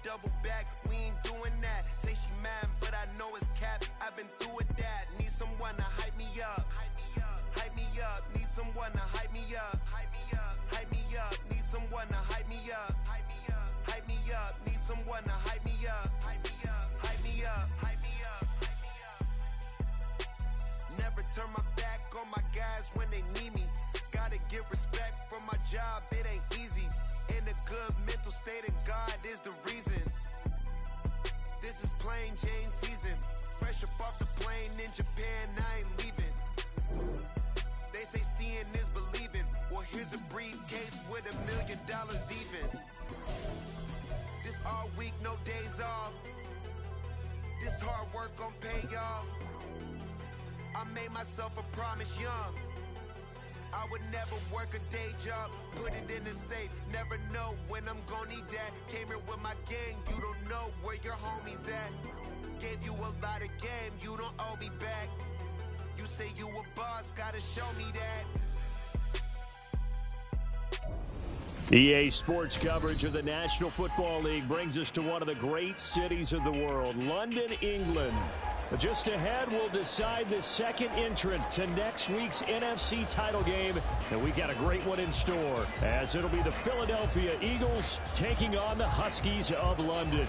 double back, we ain't doing that. Say she mad, but I know it's cap. I've been through with that. Need someone to hype me up. Hype me up. Need someone to hype me up. Hype me up. Need someone to hype me up. Hype me up. Need someone to hype me up. Hype me up. Hype me up. Hype me up. Never turn my back on my guys when they need me. Gotta get respect from my job, it ain't easy. In a good mental state, and God is the reason. This is plain Jane season. Fresh up off the plane in Japan, I ain't leaving. They say seeing is believing. Well, here's a briefcase with $1 million even. This all week, no days off. This hard work gon' pay off. I made myself a promise young. I would never work a day job, put it in the safe. Never know when I'm gonna need that. Came here with my gang, you don't know where your homies at. Gave you a lot of game, you don't owe me back. You say you a boss, gotta show me that. EA Sports coverage of the National Football League brings us to one of the great cities of the world, London, England. Just ahead, we'll decide the second entrant to next week's NFC title game, and we got a great one in store, as it'll be the Philadelphia Eagles taking on the Huskies of London.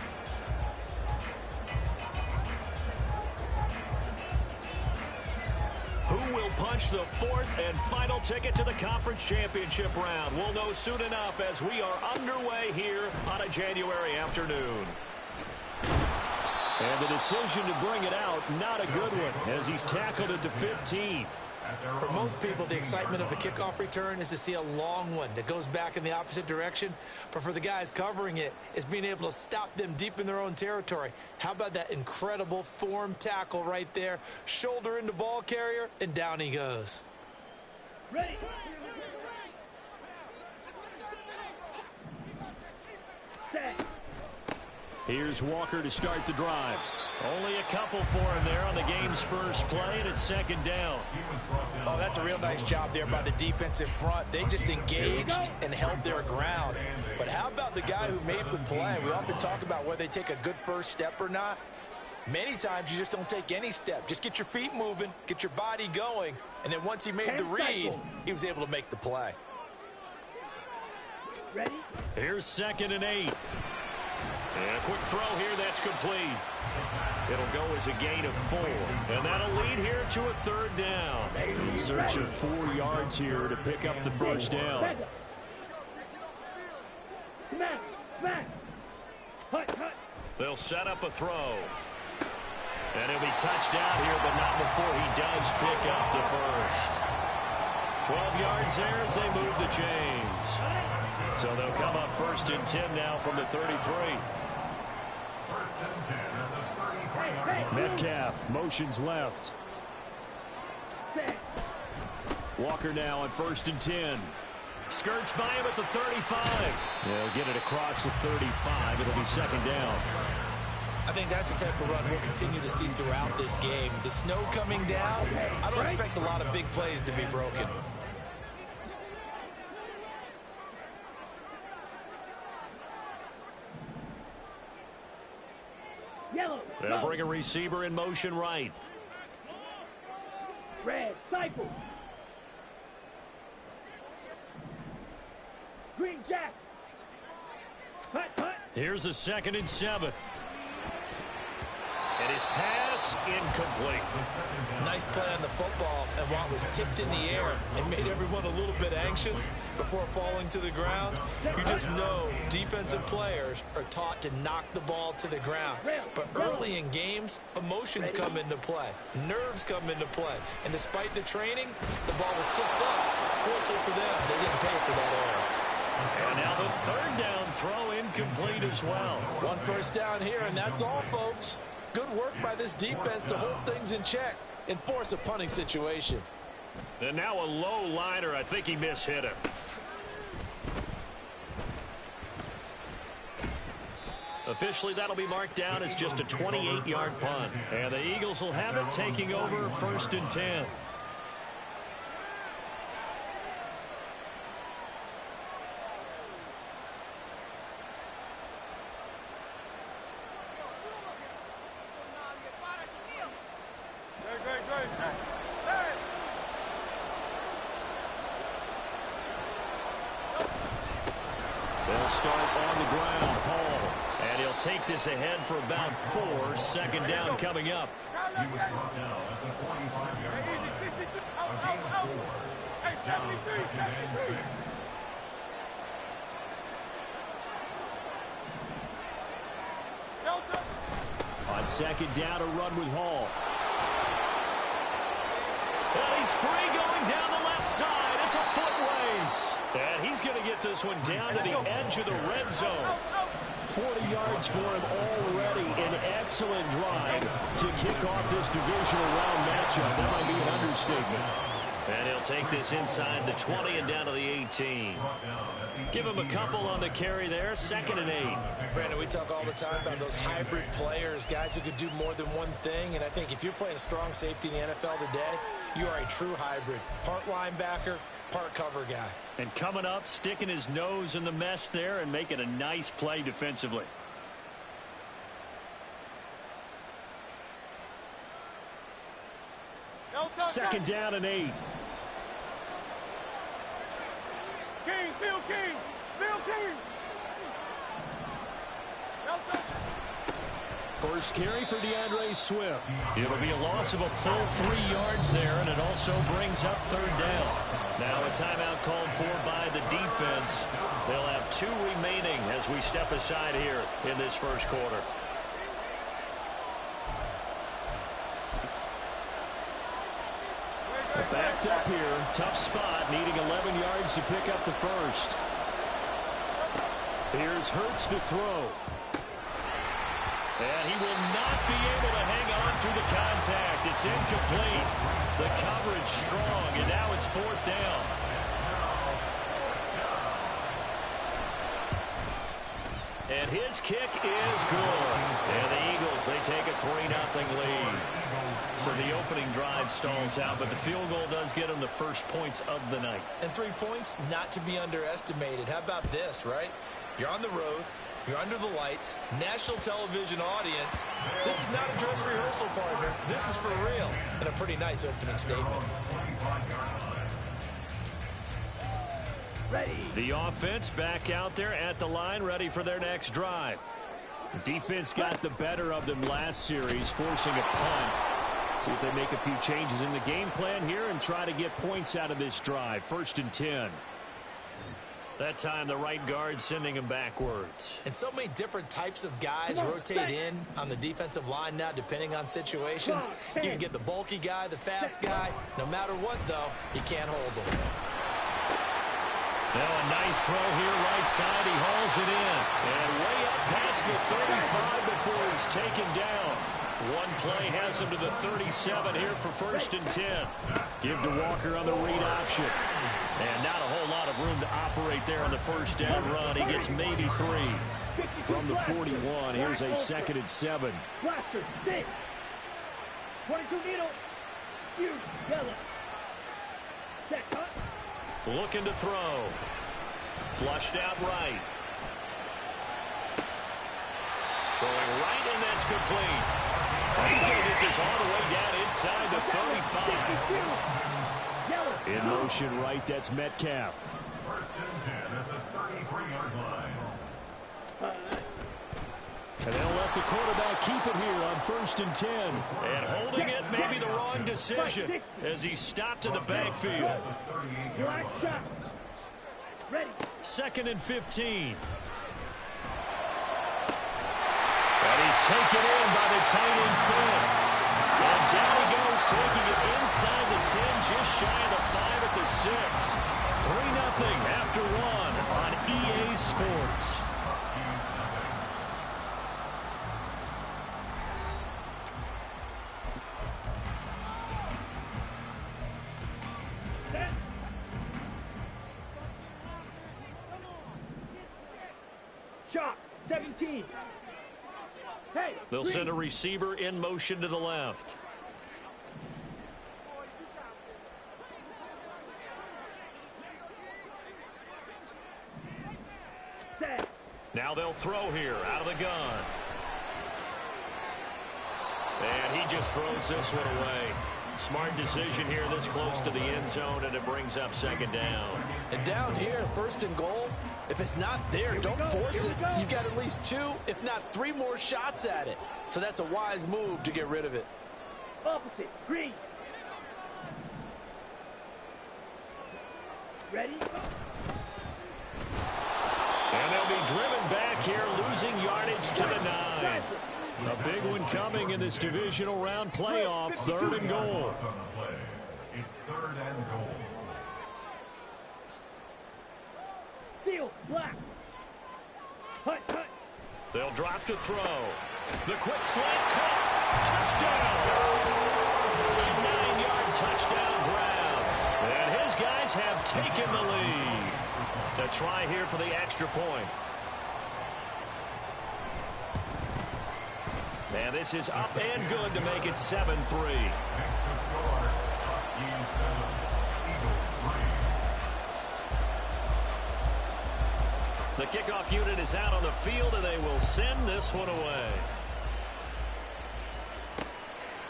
Who will punch the fourth and final ticket to the conference championship round? We'll know soon enough as we are underway here on a January afternoon. And the decision to bring it out, not a good one, as he's tackled at the 15. For most people, the excitement of the kickoff return is to see a long one that goes back in the opposite direction. But for the guys covering it, it's being able to stop them deep in their own territory. How about that incredible form tackle right there? Shoulder into ball carrier, and down he goes. Ready. Set. Here's Walker to start the drive. Only a couple for him there on the game's first play, and it's second down. Oh, that's a real nice job there by the defense in front. They just engaged and held their ground. But how about the guy who made the play? We often talk about whether they take a good first step or not. Many times you just don't take any step. Just get your feet moving, get your body going, and then once he made the read, he was able to make the play. Ready? Here's 2nd and 8. And a quick throw here, that's complete. It'll go as a gain of 4. And that'll lead here to a 3rd down. In search of 4 yards here to pick up the first down. They'll set up a throw. And he'll be touched out here, but not before he does pick up the first. 12 yards there as they move the chains. So they'll come up 1st and 10 now from the 33. Metcalf motions left. Walker now on 1st and 10. Skirts by him at the 35. They'll get it across the 35. It'll be 2nd down. I think that's the type of run we'll continue to see throughout this game. The snow coming down, I don't expect a lot of big plays to be broken. Yellow. They'll bring a receiver in motion right. Red. Cycle. Green Jack. Hut, hut. Here's a 2nd and 7. And his pass incomplete. Nice play on the football, and while it was tipped in the air, it made everyone a little bit anxious before falling to the ground. You just know defensive players are taught to knock the ball to the ground. But early in games, emotions come into play. Nerves come into play. And despite the training, the ball was tipped up. Fortunately for them, they didn't pay for that error. And now the 3rd down throw incomplete as well. 1 first down here, and that's all, folks. Good work by this defense to hold things in check and force a punting situation. And now a low liner. I think he mishit him. Officially, that'll be marked down as just a 28-yard punt. And the Eagles will have it, taking over 1st and 10. They'll start on the ground. Hall. And he'll take this ahead for about 4. Second down coming up. On second down, a run with Hall. And he's free going down the left side. It's a foot race. And he's going to get this one down to the edge of the red zone. 40 yards for him already. An excellent drive to kick off this divisional round matchup. That might be an understatement. And he'll take this inside the 20 and down to the 18. Give him a couple on the carry there. 2nd and 8. Brandon, we talk all the time about those hybrid players, guys who can do more than one thing. And I think if you're playing strong safety in the NFL today, you are a true hybrid. Part linebacker, part cover guy. And coming up, sticking his nose in the mess there and making a nice play defensively. Second down and 8. Bill King. First carry for DeAndre Swift. It'll be a loss of a full 3 yards there, and it also brings up 3rd down. Now a timeout called for by the defense. They'll have 2 remaining as we step aside here in this first quarter. Backed up here. Tough spot. Needing 11 yards to pick up the first. Here's Hurts to throw. And he will not be able to hang on through the contact. It's incomplete. The coverage strong, and now it's 4th down. And his kick is good. And the Eagles, they take a 3-0 lead. So the opening drive stalls out, but the field goal does get them the first points of the night. And 3 points, not to be underestimated. How about this, right? You're on the road. You're under the lights. National television audience. This is not a dress rehearsal, partner. This is for real. And a pretty nice opening statement. Ready. The offense back out there at the line, ready for their next drive. Defense got the better of them last series, forcing a punt. See if they make a few changes in the game plan here and try to get points out of this drive. 1st and 10. That time the right guard sending him backwards. And so many different types of guys rotate in on the defensive line now depending on situations. You can get the bulky guy, the fast guy. No matter what, though, you can't hold them. Now a nice throw here right side. He hauls it in. And way up past the 35 before he's taken down. One play has him to the 37 here for 1st and 10. Give to Walker on the read option. And not a whole lot of room to operate there on the first down run. He gets maybe 3. From the 41, here's a 2nd and 7. Blaster, 6. 22 needle. You, yellow. Set, cut. Looking to throw. Flushed out right. Throwing right, and that's complete. He's going to get this all the way down inside the 35. In motion right, that's Metcalf. 1st and 10 at the 33-yard line. And they'll let the quarterback keep it here on 1st and 10. And holding it may be the wrong decision as he stopped in the backfield. Black shot. Ready. 2nd and 15. And he's taken in by the tight end Flynn. And down he goes, taking it inside the 10, just shy of the 5 at the 6. 3-0 after 1 on EA Sports. Shot. 17. Hey, They'll send a receiver in motion to the left. set. Now they'll throw here out of the gun. And he just throws this one away. Smart decision here this close to the end zone, and it brings up 2nd down. And down here, 1st and goal, If it's not there, don't force it. You've got at least 2, if not 3 more shots at it. So that's a wise move to get rid of it. Opposite, green. Ready? And they'll be driven back here, losing yardage to the 9. A big one coming in this divisional round playoff, 3rd and goal. It's 3rd and goal. Field, black. Hut, hut. They'll drop to throw. The quick slant cut. Touchdown. A 9-yard touchdown grab. And his guys have taken the lead. To try here for the extra point. And this is up and good to make it 7-3. Next to score, Huskies 7, Eagles 3. The kickoff unit is out on the field, and they will send this one away.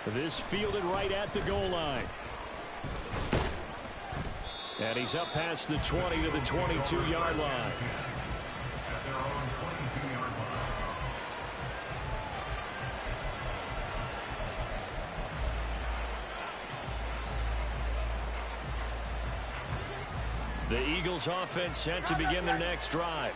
This fielded right at the goal line. And he's up past the 20 to the 22-yard line. At their own 22-yard line. The Eagles offense set to begin their next drive.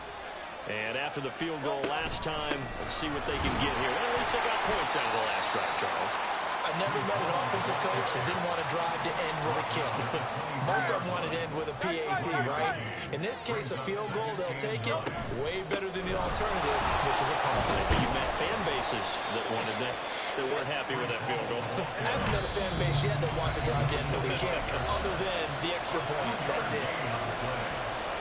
And after the field goal last time, let's see what they can get here. Well, at least they got points out of the last drive, Charles. I never met an offensive coach that didn't want to drive to end with a kick. Most of them want to end with a PAT, right? In this case, a field goal, they'll take it. Way better than the alternative, which is a punt. But you met fan bases that wanted that weren't happy with that field goal. I haven't met a fan base yet that wants to drive to end with a kick, other than the extra point. That's it.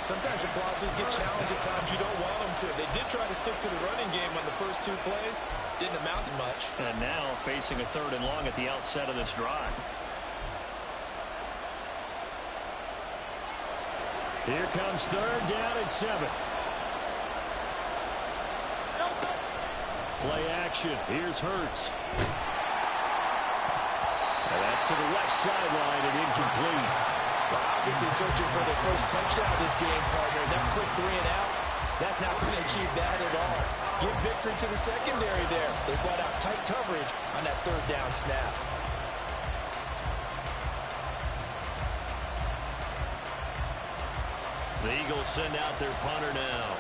Sometimes your philosophies get challenged at times you don't want them to. They did try to stick to the running game on the first 2 plays. Didn't amount to much. And now facing a 3rd and long at the outset of this drive. Here comes 3rd down and 7. Play action. Here's Hurts. And that's to the left sideline and incomplete. Well, obviously searching for their first touchdown this game, partner. That quick 3 and out, that's not going to achieve that at all. Give victory to the secondary there. They brought out tight coverage on that 3rd down snap. The Eagles send out their punter now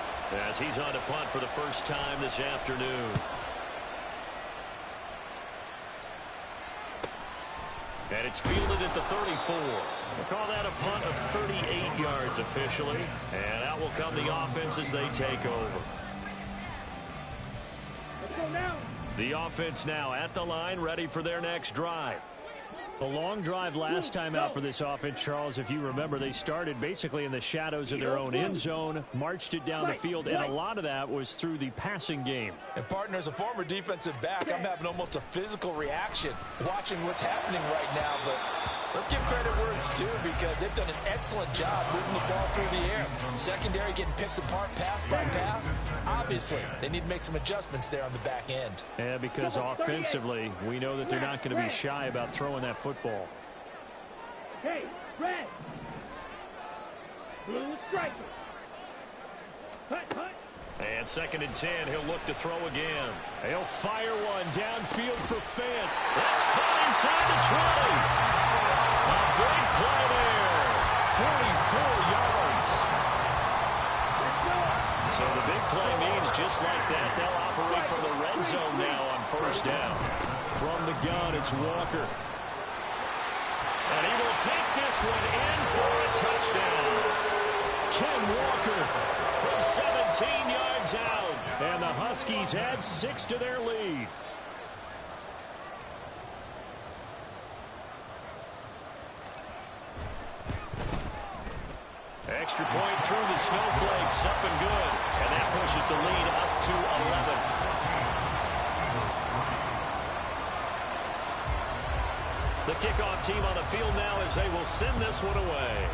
as he's on to punt for the first time this afternoon. And it's fielded at the 34. We'll call that a punt of 38 yards officially. And out will come the offense as they take over. Let's go now. The offense now at the line, ready for their next drive. A long drive last time out for this offense, Charles. If you remember, they started basically in the shadows of their own end zone, marched it down the field, and a lot of that was through the passing game. And, partner, as a former defensive back, I'm having almost a physical reaction watching what's happening right now. But let's give credit where it's due because they've done an excellent job moving the ball through the air. Secondary getting picked apart pass by pass. Obviously, they need to make some adjustments there on the back end. Yeah, because offensively, we know that they're not going to be shy about throwing that football. Hey, red. Blue striker. Hut, hut. And 2nd and 10, he'll look to throw again. He'll fire one downfield for Fant. That's caught inside the 20. A big play there. 44 yards. So the big play means just like that, they'll operate from the red zone now on 1st down. From the gun, it's Walker. And he will take this one in for a touchdown. Ken Walker from 17 yards out. And the Huskies add 6 to their lead. Extra point through the snowflakes, up and good. And that pushes the lead up to 11. The kickoff team on the field now as they will send this one away.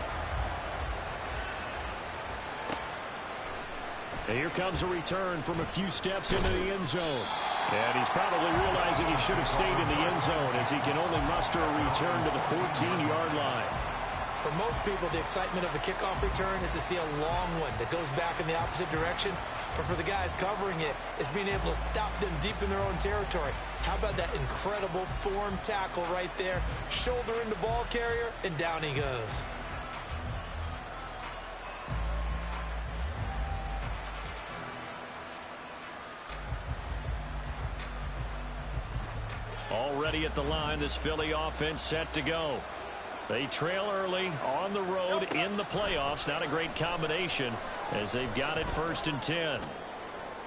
And here comes a return from a few steps into the end zone. And he's probably realizing he should have stayed in the end zone as he can only muster a return to the 14-yard line. For most people, the excitement of the kickoff return is to see a long one that goes back in the opposite direction. But for the guys covering it, it's being able to stop them deep in their own territory. How about that incredible form tackle right there? Shoulder into ball carrier, and down he goes. Already at the line, this Philly offense set to go. They trail early on the road in the playoffs. Not a great combination as they've got it 1st and 10.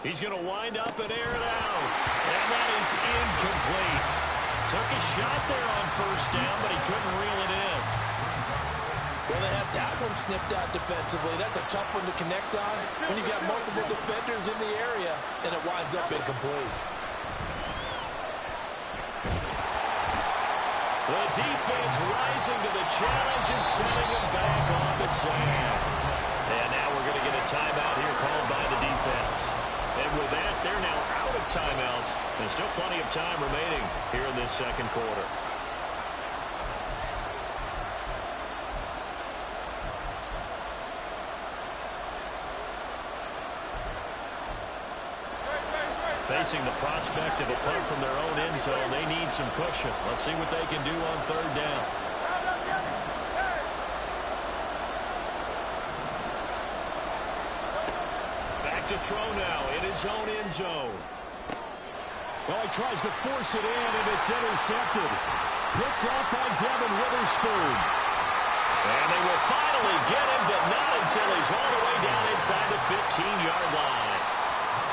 He's going to wind up and air it out. And that is incomplete. Took a shot there on 1st down, but he couldn't reel it in. Well, they have that one snipped out defensively. That's a tough one to connect on when you've got multiple defenders in the area, and it winds up incomplete. The defense rising to the challenge and sending him back on the sand. And now we're going to get a timeout here called by the defense. And with that, they're now out of timeouts. There's still plenty of time remaining here in this 2nd quarter. Facing the prospect of a punt from their own end zone, they need some cushion. Let's see what they can do on 3rd down. Back to throw now in his own end zone. Well, he tries to force it in, and it's intercepted. Picked up by Devin Witherspoon. And they will finally get him, but not until he's all the way down inside the 15-yard line.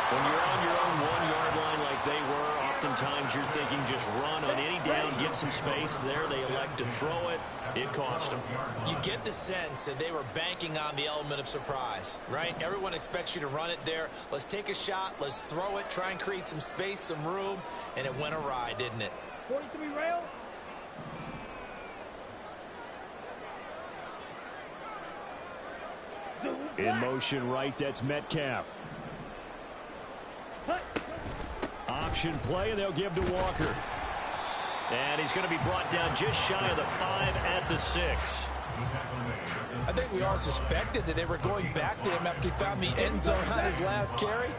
When you're on your own 1-yard line like they were, oftentimes you're thinking just run on any down, get some space. There they elect to throw it. It cost them. You get the sense that they were banking on the element of surprise, right? Everyone expects you to run it there. Let's take a shot. Let's throw it. Try and create some space, some room. And it went awry, didn't it? 43 rail. In motion right, that's Metcalf. Option play, and they'll give to Walker. And he's going to be brought down just shy of the 5 at the 6. I think we all suspected that they were going back to him after he found the end zone on his last carry.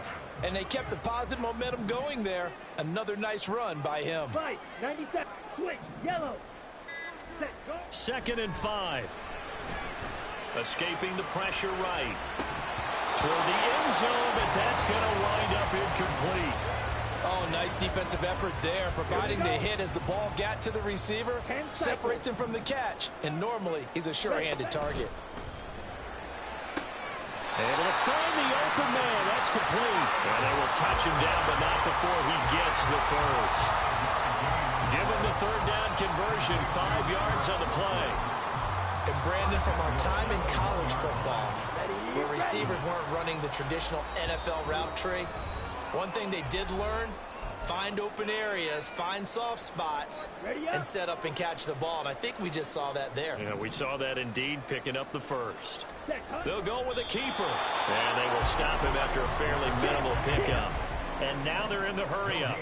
And they kept the positive momentum going there. Another nice run by him. 97, switch, yellow. Set, go. 2nd and 5. Escaping the pressure right. Toward the end zone, but that's going to wind up incomplete. Oh, nice defensive effort there, providing the hit as the ball got to the receiver, separates him from the catch, and normally he's a sure-handed target. Able to find the open man. That's complete. And they will touch him down, but not before he gets the first. Give him the 3rd down conversion, 5 yards on the play. And Brandon, from our time in college football, where receivers weren't running the traditional NFL route tree, one thing they did learn, find open areas, find soft spots, and set up and catch the ball. And I think we just saw that there. Yeah, we saw that indeed, picking up the first. They'll go with a keeper. And they will stop him after a fairly minimal pickup. And now they're in the hurry-up.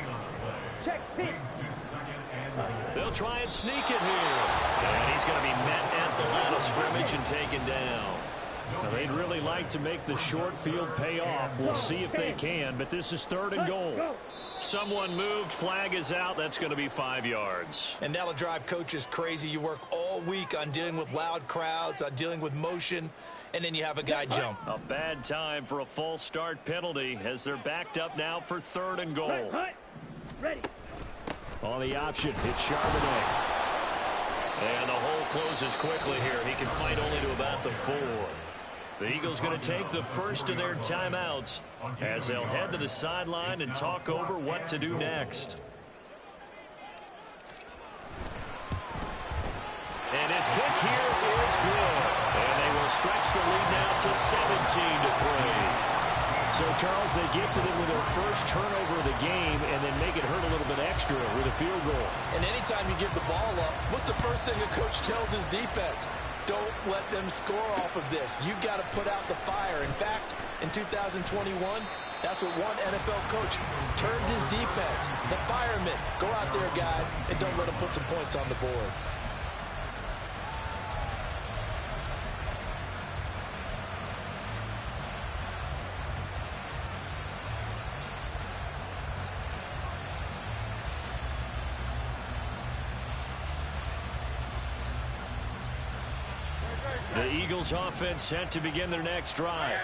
They'll try and sneak it here. And he's going to be met at the line of scrimmage and taken down. Now, they'd really like to make the short field pay off. We'll see if they can, but this is 3rd and goal. Someone moved, flag is out. That's going to be 5 yards. And that'll drive coaches crazy. You work all week on dealing with loud crowds, on dealing with motion, and then you have a guy jump. A bad time for a false start penalty as they're backed up now for 3rd and goal. Ready. On the option, it's Charbonnet. And the hole closes quickly here. He can fight only to about the 4. The Eagles going to take the first of their timeouts as they'll head to the sideline and talk over what to do next. And his kick here is good. And they will stretch the lead now to 17-3. So, Charles, they get to them with their first turnover of the game and then make it hurt a little bit extra with a field goal. And anytime you give the ball up, what's the first thing a coach tells his defense? Don't let them score off of this. You've got to put out the fire. In fact, in 2021, that's what one NFL coach termed his defense. The firemen. Go out there, guys, and don't let them put some points on the board. The Eagles offense set to begin their next drive.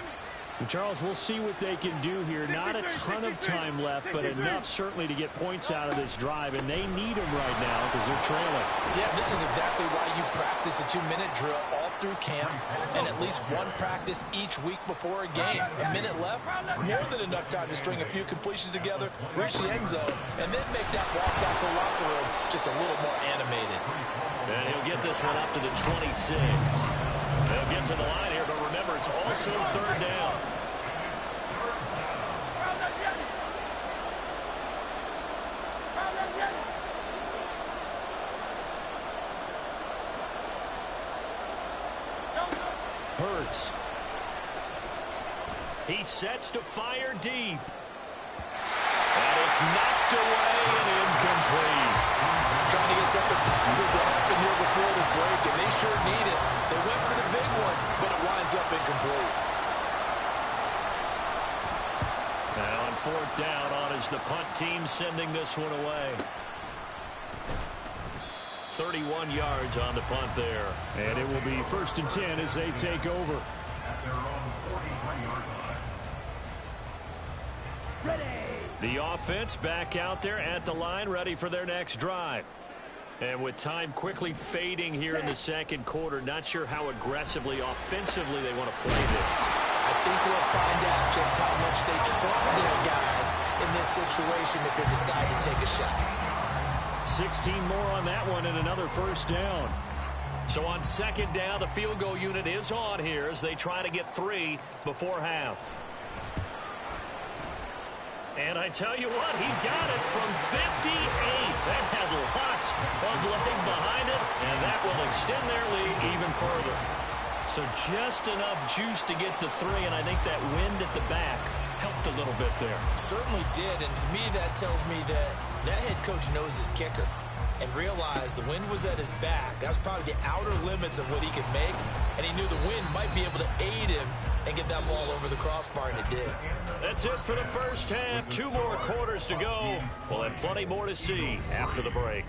And Charles, we'll see what they can do here. Not a ton of time left, but enough certainly to get points out of this drive, and they need them right now because they're trailing. Yeah, this is exactly why you practice a 2-minute drill all through camp and at least one practice each week before a game. A minute left, more than enough time to string a few completions together, reach the end zone, and then make that walk back to the locker room just a little more animated. And he'll get this one up to the 26. They'll get to the line here, but remember, it's also third down. Hurts. He sets to fire deep. And it's knocked away and incomplete. Trying to get something positive to happen here before the break, and they sure need it. They went for the big one, but it winds up incomplete. Now on fourth down, on is the punt team sending this one away. 31 yards on the punt there. And it will be 1st and 10 as they take over. The offense back out there at the line, ready for their next drive. And with time quickly fading here in the second quarter, not sure how aggressively, offensively they want to play this. I think we'll find out just how much they trust their guys in this situation if they decide to take a shot. 16 more on that one and another first down. So on second down, the field goal unit is on here as they try to get 3 before half. And I tell you what, he got it from 58. That had lots of leg behind it, and that will extend their lead even further. So just enough juice to get the 3, and I think that wind at the back helped a little bit there. Certainly did, and to me that tells me that that head coach knows his kicker and realized the wind was at his back. That was probably the outer limits of what he could make, and he knew the wind might be able to aid him and get that ball over the crossbar, and it did. That's it for the first half. 2 more quarters to go. We'll have plenty more to see after the break.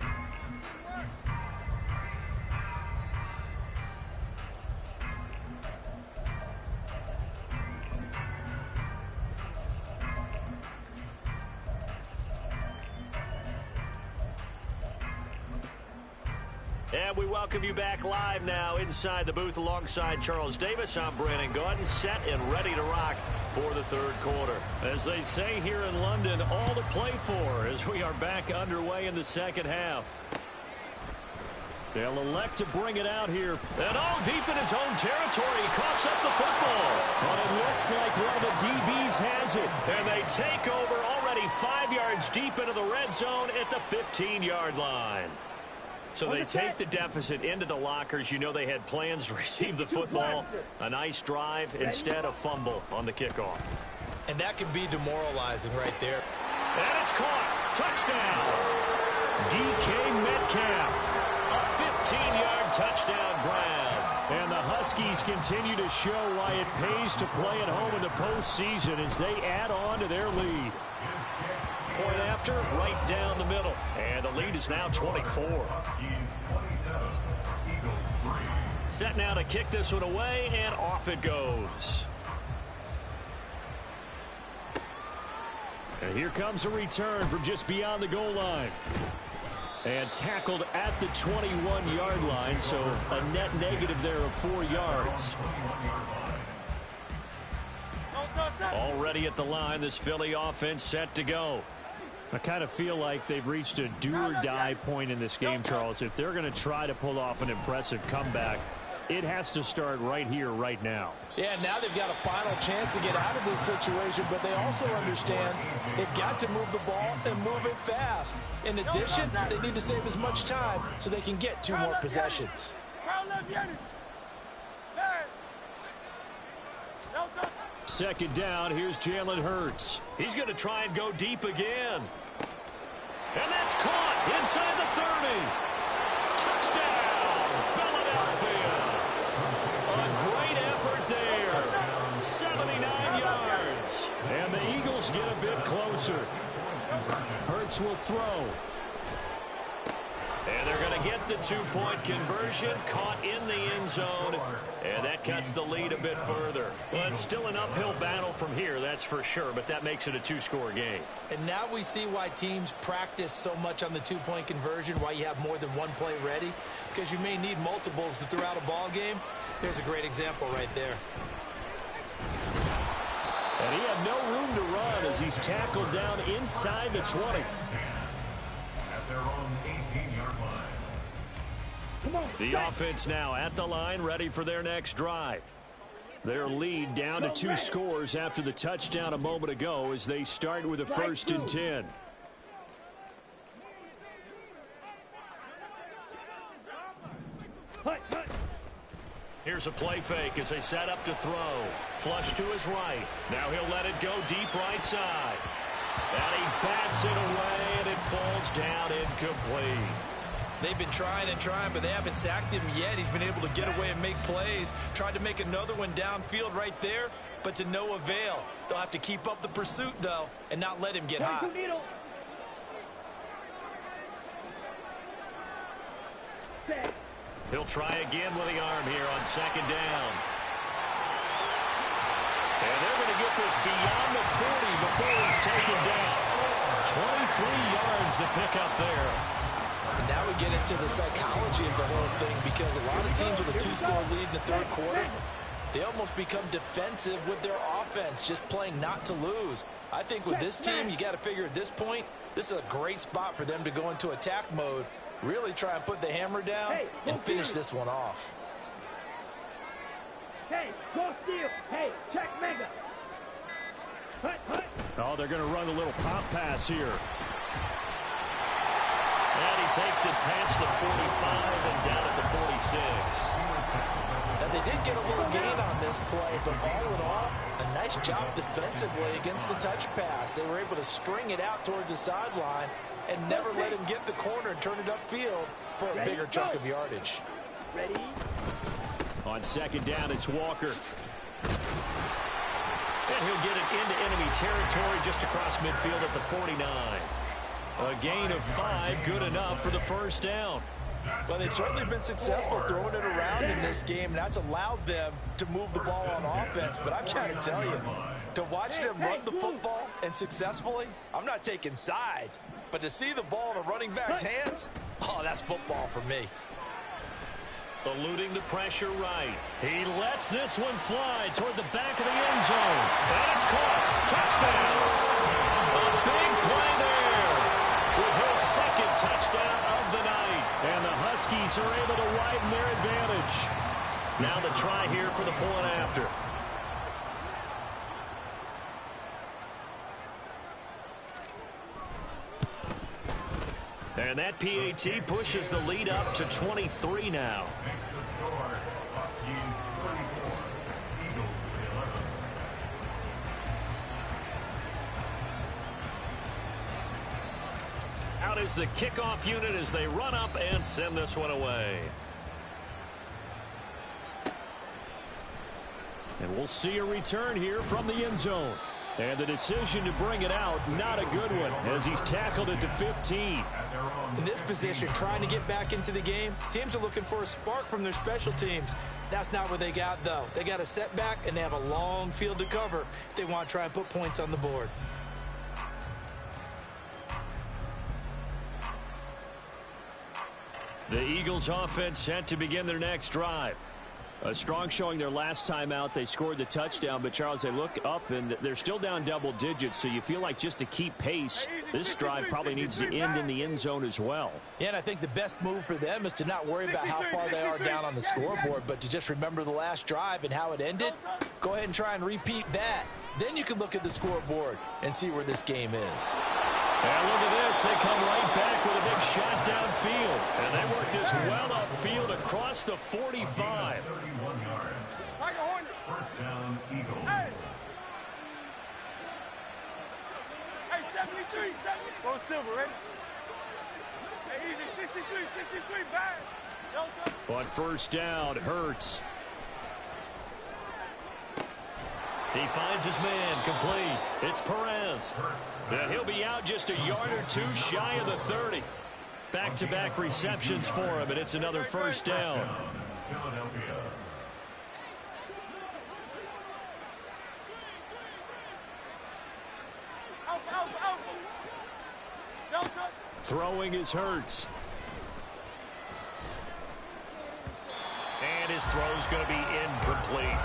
And we welcome you back live now inside the booth alongside Charles Davis. I'm Brandon Gaudin, set and ready to rock for the third quarter. As they say here in London, all to play for as we are back underway in the second half. They'll elect to bring it out here. And all deep in his own territory. He coughs up the football. But it looks like one of the DBs has it. And they take over already 5 yards deep into the red zone at the 15-yard line. So they take the deficit into the lockers. You know they had plans to receive the football. A nice drive, instead a fumble on the kickoff. And that can be demoralizing right there. And it's caught. Touchdown. DK Metcalf. A 15-yard touchdown grab. And the Huskies continue to show why it pays to play at home in the postseason as they add on to their lead. Point after, right down the middle. And the lead is now 24. Set now to kick this one away, and off it goes. And here comes a return from just beyond the goal line. And tackled at the 21-yard line, so a net negative there of 4 yards. Already at the line, this Philly offense set to go. I kind of feel like they've reached a do-or-die point in this game, Charles. If they're going to try to pull off an impressive comeback, it has to start right here, right now. Yeah, now they've got a final chance to get out of this situation, but they also understand they've got to move the ball and move it fast. In addition, they need to save as much time so they can get 2 more possessions. Second down, here's Jalen Hurts. He's going to try and go deep again. And that's caught inside the 30. Touchdown, Philadelphia. A great effort there. 79 yards. And the Eagles get a bit closer. Hurts will throw. And they're going to get the two-point conversion, caught in the end zone, and that cuts the lead a bit further. Well, it's still an uphill battle from here, that's for sure, but that makes it a two-score game. And now we see why teams practice so much on the two-point conversion, why you have more than one play ready, because you may need multiples to throw out a ball game. Here's a great example right there. And he had no room to run as he's tackled down inside the 20. At their own 18-yard line. Come on. The offense now at the line, ready for their next drive. Their lead down to 2 scores after the touchdown a moment ago as they start with a 1st and 10. Hut, hut. Here's a play fake as they set up to throw. Flush to his right. Now he'll let it go deep right side. And he bats it away, and it falls down incomplete. They've been trying and trying, but they haven't sacked him yet. He's been able to get away and make plays. Tried to make another one downfield right there, but to no avail. They'll have to keep up the pursuit, though, and not let him get hot. Set. He'll try again with the arm here on 2nd down. And they're going to get this beyond the 40 before he's taken down. 23 yards to pick up there. And now we get into the psychology of the whole thing, because a lot of teams with a 2-score lead in the 3rd quarter, they almost become defensive with their offense, just playing not to lose. I think with this team, you got to figure at this point, this is a great spot for them to go into attack mode, really try and put the hammer down and finish this one off. Hey, go steal. Hey, check mega. Hut, hut. Oh, they're going to run a little pop pass here. And he takes it past the 45 and down at the 46. Now, they did get a little gain on this play, but all in all, a nice job defensively against the touch pass. They were able to string it out towards the sideline and never let him get the corner and turn it upfield for a bigger chunk of yardage. Ready? On 2nd down, it's Walker. And he'll get it into enemy territory just across midfield at the 49. A gain of 5, good enough for the 1st down. Well, they've certainly been successful throwing it around in this game, and that's allowed them to move the ball on offense. But I've got to tell you, to watch them run the football and successfully, I'm not taking sides, but to see the ball in a running back's hands, oh, that's football for me. Eluding the pressure right. He lets this one fly toward the back of the end zone. And it's caught. Touchdown. A big play there with his 2nd touchdown of the night. And the Huskies are able to widen their advantage. Now the try here for the point after. And that PAT pushes the lead up to 23 now. Makes the score. Huskies 34. Eagles 11. Out is the kickoff unit as they run up and send this one away. And we'll see a return here from the end zone. And the decision to bring it out, not a good one, as he's tackled it to 15. In this position, trying to get back into the game, teams are looking for a spark from their special teams. That's not what they got, though. They got a setback, and they have a long field to cover if they want to try and put points on the board. The Eagles offense set to begin their next drive. A strong showing their last time out. They scored the touchdown, but Charles, they look up and they're still down double digits, so you feel like just to keep pace, this drive probably needs to end in the end zone as well. Yeah, and I think the best move for them is to not worry about how far they are down on the scoreboard, but to just remember the last drive and how it ended. Go ahead and try and repeat that. Then you can look at the scoreboard and see where this game is. And look at this. They come right back with a big shot downfield. And they work this well upfield across the 45. 31 yards. First down, Eagles. Hey, 73. Go silver, ready? Hey, easy, 63, back. On 1st down, Hurts. He finds his man, complete. It's Perez. And he'll be out just a yard or two shy of the 30. Back-to-back receptions for him, and it's another first down. Philadelphia. Throwing is Hurts. And his throw's going to be incomplete.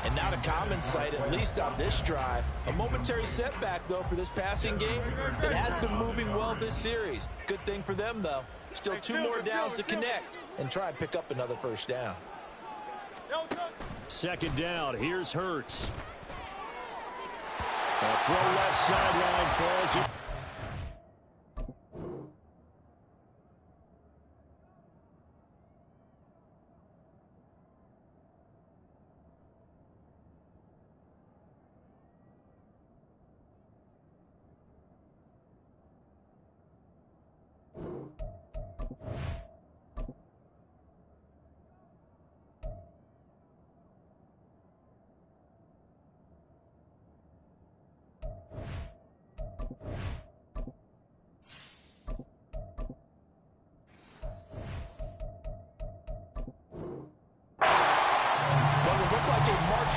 And not a common sight, at least on this drive. A momentary setback, though, for this passing game. It has been moving well this series. Good thing for them, though. Still 2 more downs to connect and try and pick up another first down. Second down. Here's Hurts. A throw left sideline falls.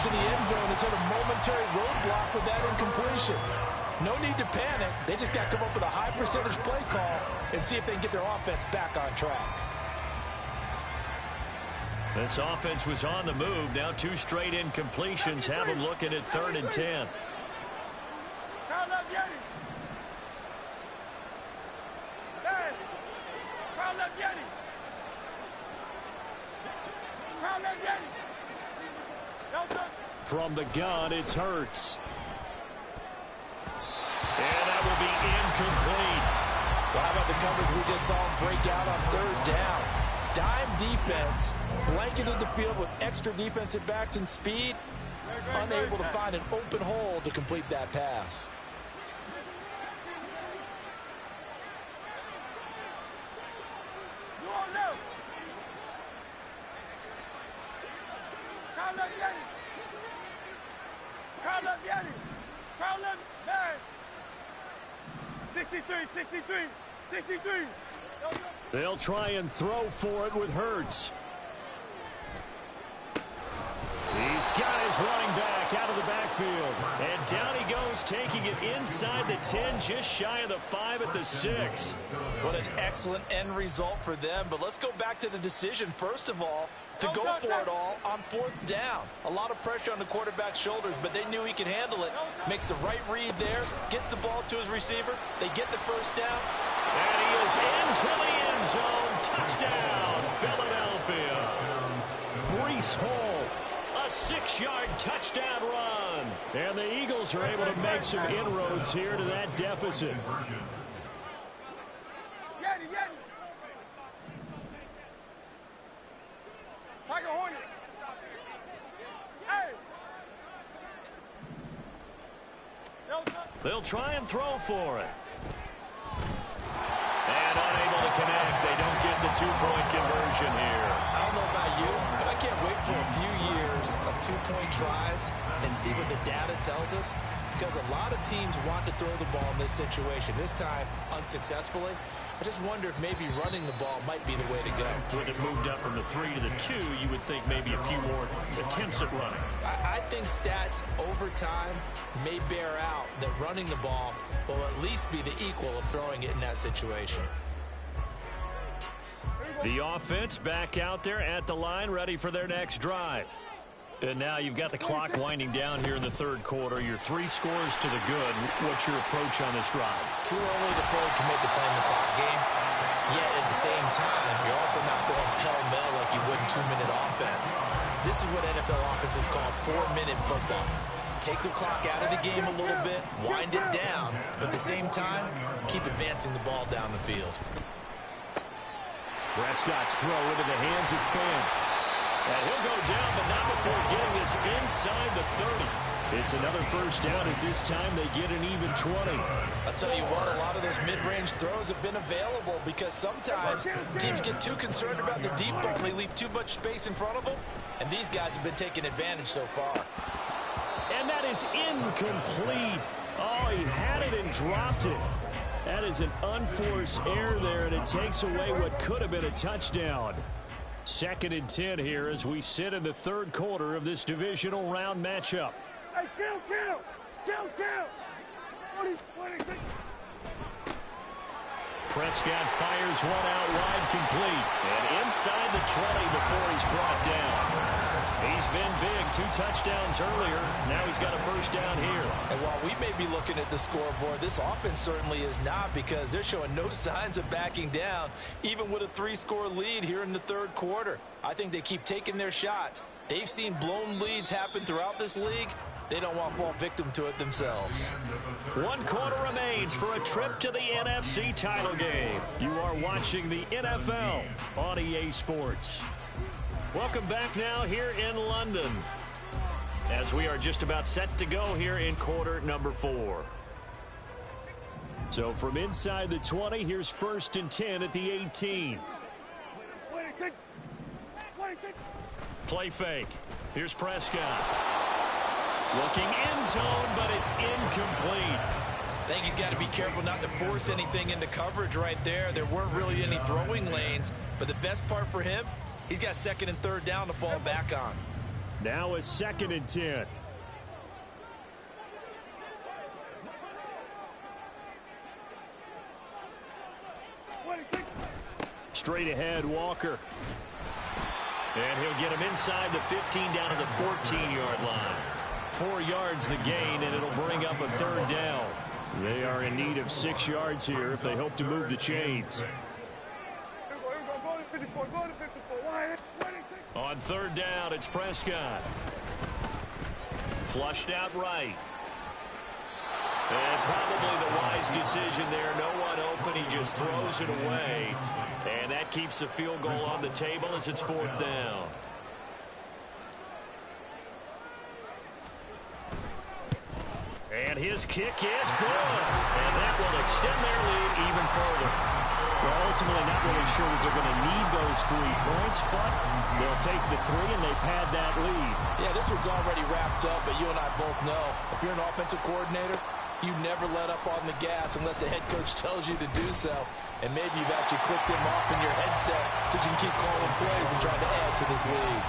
To the end zone has hit a momentary roadblock with that incompletion. No need to panic. They just got to come up with a high percentage play call and see if they can get their offense back on track. This offense was on the move. Now 2 straight incompletions have them looking at 3rd and 10. From the gun, it's Hurts. And that will be incomplete. Well, how about the coverage we just saw break out on 3rd down? Dime defense, blanketed the field with extra defensive backs and speed, unable to find an open hole to complete that pass. They'll try and throw for it with Hurts. He's got his running back out of the backfield. And down he goes, taking it inside the 10, just shy of the 5 at the 6. What an excellent end result for them. But let's go back to the decision, first of all, to go for it all on 4th down. A lot of pressure on the quarterback's shoulders, but they knew he could handle it. Makes the right read there, gets the ball to his receiver. They get the first down. And he is into the end zone. Touchdown, Philadelphia. Breece Hall, a 6-yard touchdown run. And the Eagles are able to make some inroads here to that deficit. They'll try and throw for it. And unable to connect. They don't get the 2-point conversion here. I don't know about you, but I can't wait for a few years of 2-point tries and see what the data tells us. Because a lot of teams want to throw the ball in this situation. This time, unsuccessfully. I just wonder if maybe running the ball might be the way to go. When it moved up from the 3 to the 2, you would think maybe a few more attempts at running. I think stats over time may bear out that running the ball will at least be the equal of throwing it in that situation. The offense back out there at the line, ready for their next drive. And now you've got the clock winding down here in the 3rd quarter. Your 3 scores to the good. What's your approach on this drive? Too early to fully commit to playing the clock game. Yet at the same time, you're also not going pell-mell like you would in 2-minute offense. This is what NFL offenses call 4-minute football. Take the clock out of the game a little bit, wind it down, but at the same time, keep advancing the ball down the field. Prescott's throw into the hands of Fant. And he'll go down, but not before getting this inside the 30. It's another first down as this time they get an even 20. I'll tell you what, a lot of those mid-range throws have been available because sometimes teams get too concerned about the deep ball and they leave too much space in front of them, and these guys have been taking advantage so far. And that is incomplete. Oh, he had it and dropped it. That is an unforced error there, and it takes away what could have been a touchdown. 2nd and 10 here as we sit in the 3rd quarter of this divisional round matchup. Hey, chill. 26. Prescott fires one out wide, complete. And inside the 20 before he's brought down. He's been big, 2 touchdowns earlier. Now he's got a first down here. And while we may be looking at the scoreboard, this offense certainly is not, because they're showing no signs of backing down, even with a 3-score lead here in the 3rd quarter. I think they keep taking their shots. They've seen blown leads happen throughout this league. They don't want to fall victim to it themselves. 1 quarter remains for a trip to the NFC title game. You are watching the NFL on EA Sports. Welcome back now here in London, as we are just about set to go here in quarter number 4. So from inside the 20, here's 1st and 10 at the 18. 26. Play fake. Here's Prescott. Looking end zone, but it's incomplete. I think he's got to be careful not to force anything into coverage right there. There weren't really any throwing lanes, but the best part for him, he's got 2nd and 3rd down to fall back on. Now a 2nd and 10. Straight ahead, Walker. And he'll get him inside the 15 down to the 14-yard line. 4 yards the gain, and it'll bring up a 3rd down. They are in need of 6 yards here if they hope to move the chains. On 3rd down, it's Prescott. Flushed out right. And probably the wise decision there. No one open. He just throws it away. And that keeps the field goal on the table as it's 4th down. And his kick is good. And that will extend their lead even further. Well, ultimately not really sure that they're going to need those 3 points, but they'll take the 3 and they pad that lead. Yeah, this one's already wrapped up, but you and I both know if you're an offensive coordinator, you never let up on the gas unless the head coach tells you to do so. And maybe you've actually clicked him off in your headset so you can keep calling plays and trying to add to this lead.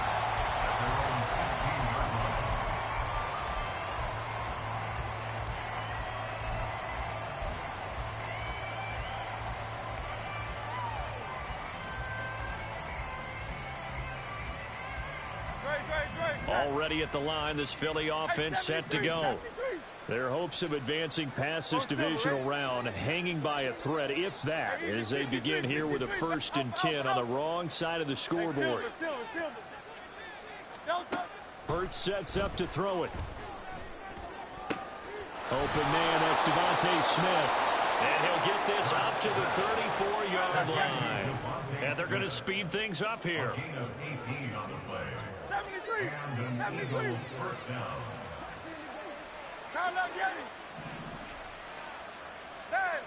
Already at the line, this Philly offense set to go. Their hopes of advancing past this divisional round hanging by a thread, if that, as they begin here with a 1st and 10 on the wrong side of the scoreboard. Hurts sets up to throw it. Open man, that's Devontae Smith. And he'll get this up to the 34-yard line. And they're going to speed things up here. 73. Carl Leviani. Hey.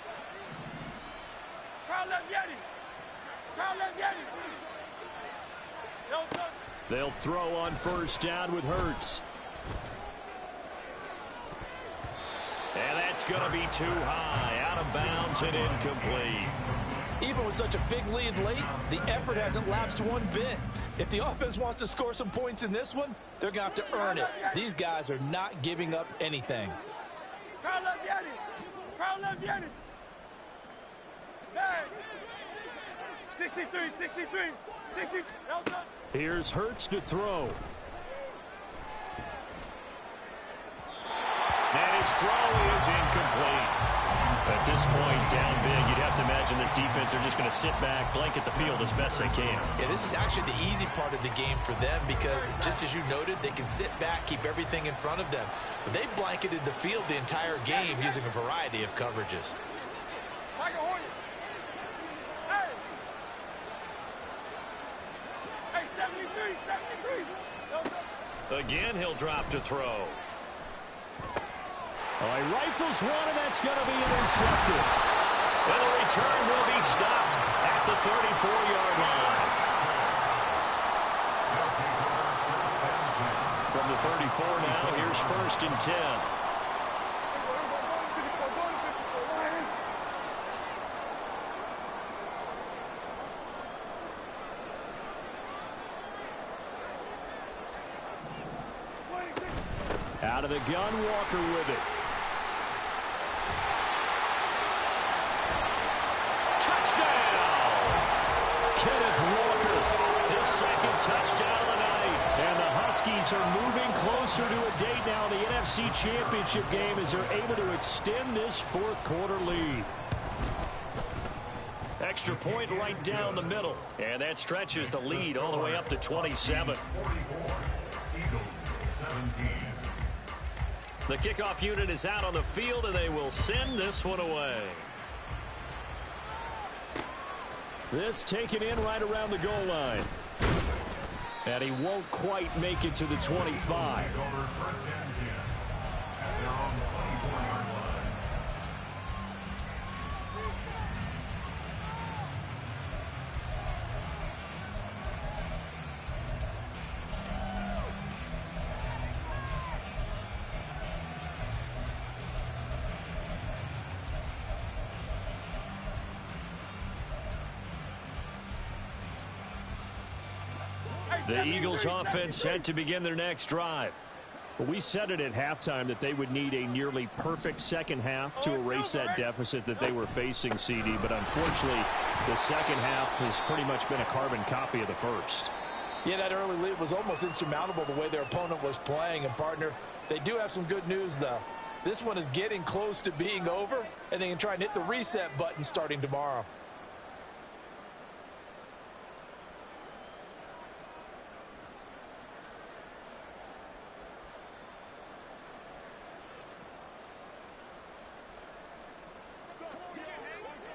Carl Leviani. They'll throw on 1st down with Hurts. And that's going to be too high, out of bounds and incomplete. Even with such a big lead late, the effort hasn't lapsed one bit. If the offense wants to score some points in this one, they're going to have to earn it. These guys are not giving up anything. Carl Leviani. Hey. 63. Here's Hurts to throw. And his throw is incomplete. At this point, down big, you'd have to imagine this defense are just going to sit back, blanket the field as best they can. Yeah, this is actually the easy part of the game for them because, just as you noted, they can sit back, keep everything in front of them. But they blanketed the field the entire game using a variety of coverages. Hey, 73. Again, he'll drop to throw. Oh, he rifles one, and that's going to be intercepted. And the return will be stopped at the 34-yard line. From the 34 now, here's 1st and 10. Out of the gun, Walker with it. Touchdown! Kenneth Walker, his second touchdown of the night. And the Huskies are moving closer to a date now in the NFC Championship game as they're able to extend this fourth quarter lead. Extra point right down the middle. And that stretches the lead all the way up to 27. 44. Eagles 17. The kickoff unit is out on the field, and they will send this one away. This taken in right around the goal line. And he won't quite make it to the 25. Over first and 10 at their own 24-yard line. The Eagles offense set to begin their next drive. Well, we said it at halftime that they would need a nearly perfect second half to erase that deficit that they were facing, CD. But unfortunately, the second half has pretty much been a carbon copy of the first. Yeah, that early lead was almost insurmountable the way their opponent was playing. And, partner, they do have some good news, though. This one is getting close to being over, and they can try and hit the reset button starting tomorrow.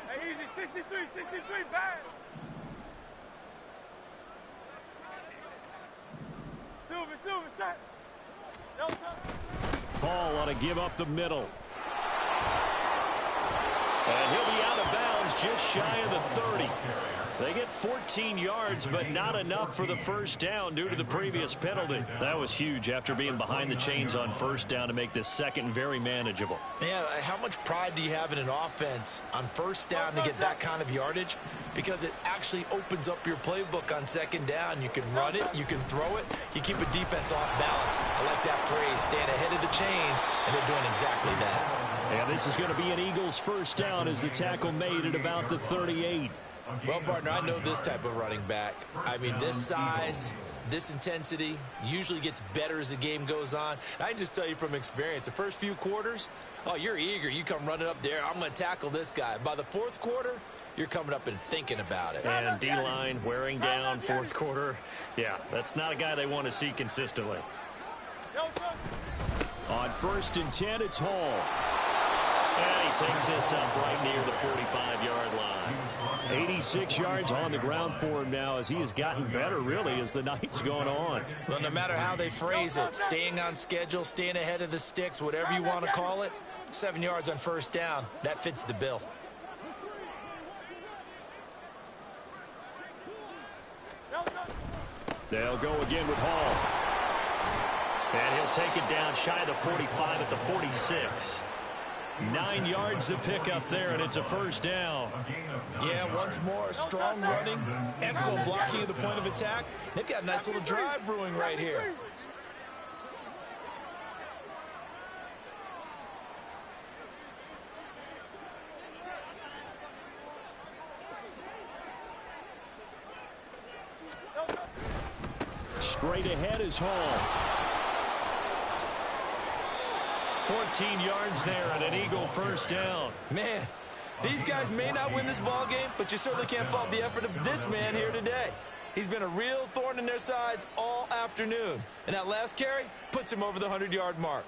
Hey, easy, 63, bad. Silver, shot. No touch. Paul ought to give up the middle. And he'll be out of bounds just shy of the 30. They get 14 yards, but not enough for the first down due to the previous penalty. That was huge after being behind the chains on first down to make this second very manageable. Yeah, how much pride do you have in an offense on first down to get that kind of yardage? Because it actually opens up your playbook on second down. You can run it, you can throw it, you keep a defense off balance. I like that phrase, stand ahead of the chains, and they're doing exactly that. And this is going to be an Eagles first down as the tackle made at about the 38. Well, partner, I know this type of running back. I mean, this size, this intensity usually gets better as the game goes on. I can just tell you from experience, the first few quarters, oh, you're eager. You come running up there, I'm going to tackle this guy. By the fourth quarter, you're coming up and thinking about it. And D-line wearing down fourth quarter. Yeah, that's not a guy they want to see consistently. On first and 10, it's Hall. And he takes this up right near the 45-yard line. 86 yards on the ground for him now as he has gotten better, really, as the night's gone on. Well, no matter how they phrase it, staying on schedule, staying ahead of the sticks, whatever you want to call it, 7 yards on first down, that fits the bill. They'll go again with Hall. And he'll take it down shy of the 45 at the 46. 9 yards to pick up there, and it's a first down. Yeah, once more, strong running, excellent blocking at the point of attack. They've got a nice little drive brewing right here. Straight ahead is Hall. 14 yards there and an Eagle first down. Man, these guys may not win this ball game, but you certainly can't fault the effort of this man here today. He's been a real thorn in their sides all afternoon. And that last carry puts him over the 100-yard mark.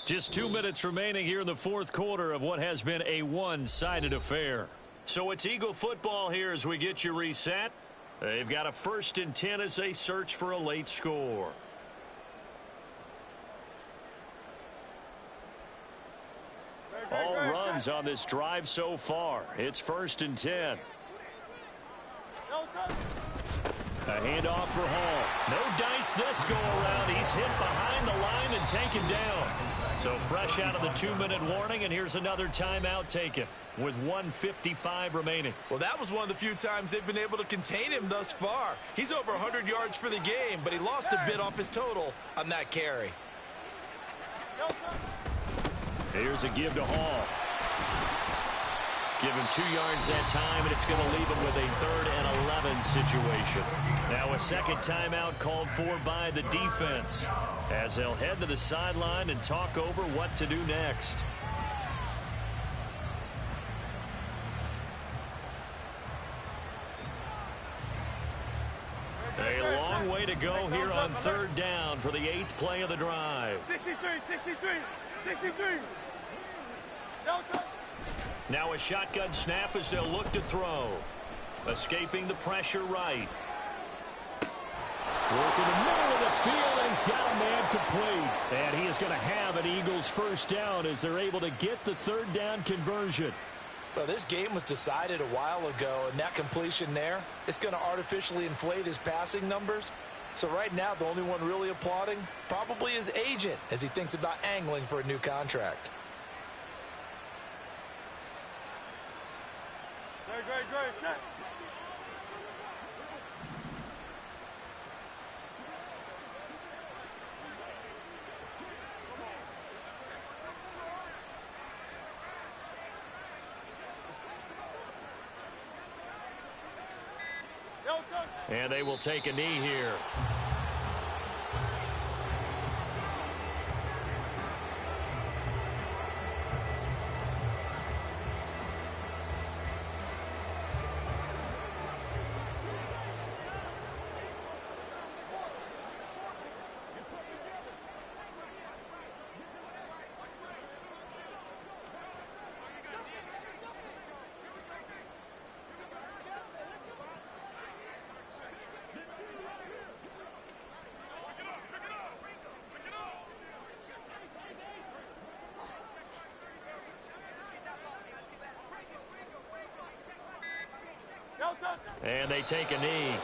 Just 2 minutes remaining here in the fourth quarter of what has been a one-sided affair. So it's Eagle football here as we get you reset. They've got a first and 10 as they search for a late score. All runs things on this drive so far. It's 1st and 10. A handoff for Hall. No dice this go around. He's hit behind the line and taken down. So fresh out of the 2-minute warning, and here's another timeout taken with 1:55 remaining. Well, that was one of the few times they've been able to contain him thus far. He's over 100 yards for the game, but he lost a bit off his total on that carry. Here's a give to Hall. Give him 2 yards that time, and it's going to leave him with a 3rd and 11 situation. Now a second timeout called for by the defense, as they'll head to the sideline and talk over what to do next. A long way to go here on 3rd down for the 8th play of the drive. 63. Now a shotgun snap as they'll look to throw. Escaping the pressure right. Working the middle of the field, and he's got a man complete. And he is going to have an Eagles 1st down as they're able to get the 3rd down conversion. Well, this game was decided a while ago, and that completion there, it's going to artificially inflate his passing numbers. So right now, the only one really applauding probably his agent as he thinks about angling for a new contract. Great, set. And they will take a knee here. And they take a knee.